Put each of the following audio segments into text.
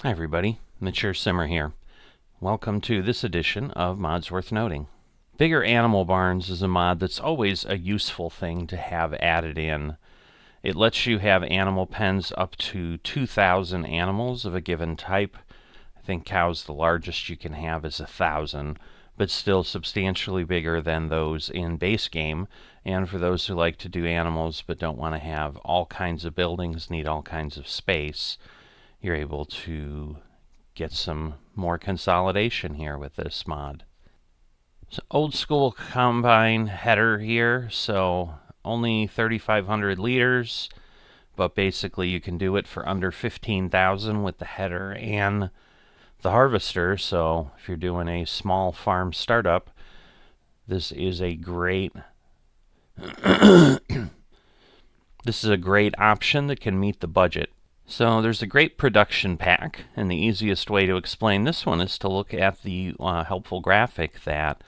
Hi everybody, Mature Simmer here. Welcome to this edition of Mods Worth Noting. Bigger Animal Barns is a mod that's always a useful thing to have added in. It lets you have animal pens up to 2,000 animals of a given type. I think cows, the largest you can have is 1,000, but still substantially bigger than those in base game. And for those who like to do animals but don't want to have all kinds of buildings, need all kinds of space, you're able to get some more consolidation here with this mod. So old school combine header here, so only 3,500 liters, but basically you can do it for under 15,000 with the header and the harvester. So if you're doing a small farm startup, this is a great this is a great option that can meet the budget. So there's a great production pack, and the easiest way to explain this one is to look at the helpful graphic that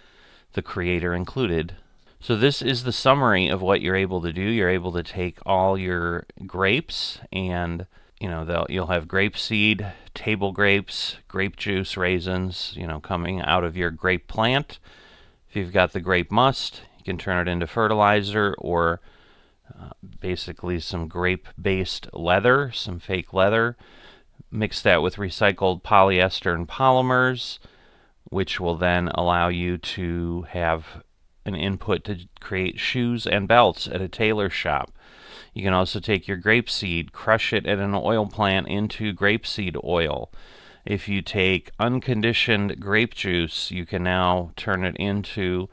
the creator included. So this is the summary of what you're able to do. You're able to take all your grapes, and you'll have grape seed, table grapes, grape juice, raisins, coming out of your grape plant. If you've got the grape must, you can turn it into fertilizer or basically some grape-based leather, some fake leather. Mix that with recycled polyester and polymers, which will then allow you to have an input to create shoes and belts at a tailor shop. You can also take your grapeseed, crush it at an oil plant into grapeseed oil. If you take unconditioned grape juice, you can now turn it into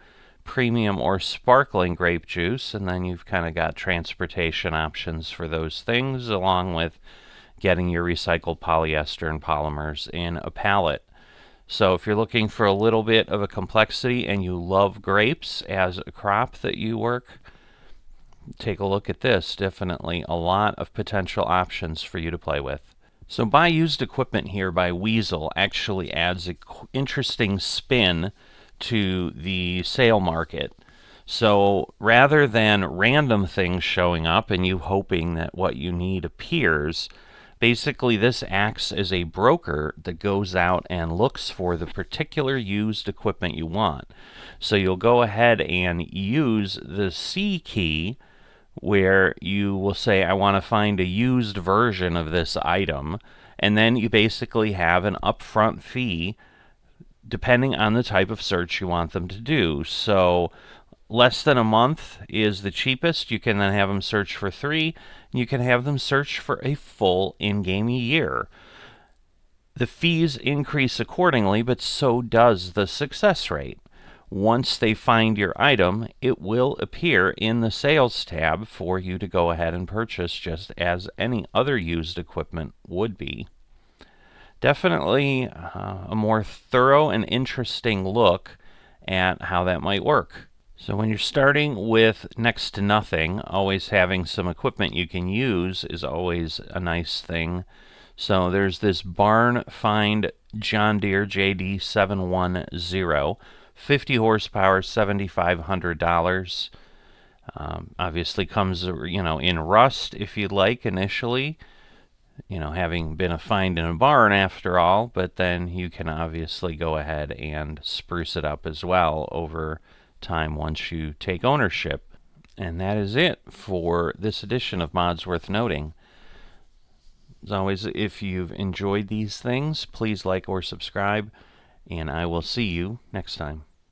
premium or sparkling grape juice, and then you've kind of got transportation options for those things, along with getting your recycled polyester and polymers in a pallet. So if you're looking for a little bit of a complexity and you love grapes as a crop that you work, take a look at this. Definitely a lot of potential options for you to play with. So Buy Used Equipment here by Weasel actually adds an interesting spin to the sale market. So rather than random things showing up and you hoping that what you need appears, basically this acts as a broker that goes out and looks for the particular used equipment you want. So you'll go ahead and use the C key, where you will say, I want to find a used version of this item, and then you basically have an upfront fee depending on the type of search you want them to do. So less than a month is the cheapest. You can then have them search for 3. You can have them search for a full in-game year. The fees increase accordingly, but so does the success rate. Once they find your item, it will appear in the sales tab for you to go ahead and purchase, just as any other used equipment would be. Definitely a more thorough and interesting look at how that might work. So when you're starting with next to nothing, always having some equipment you can use is always a nice thing. So there's this Barn Find John Deere JD 710, 50 horsepower, $7,500. Obviously comes, in rust if you'd like initially. Having been a find in a barn after all, but then you can obviously go ahead and spruce it up as well over time once you take ownership. And that is it for this edition of Mods Worth Noting. As always, if you've enjoyed these things, please like or subscribe, and I will see you next time.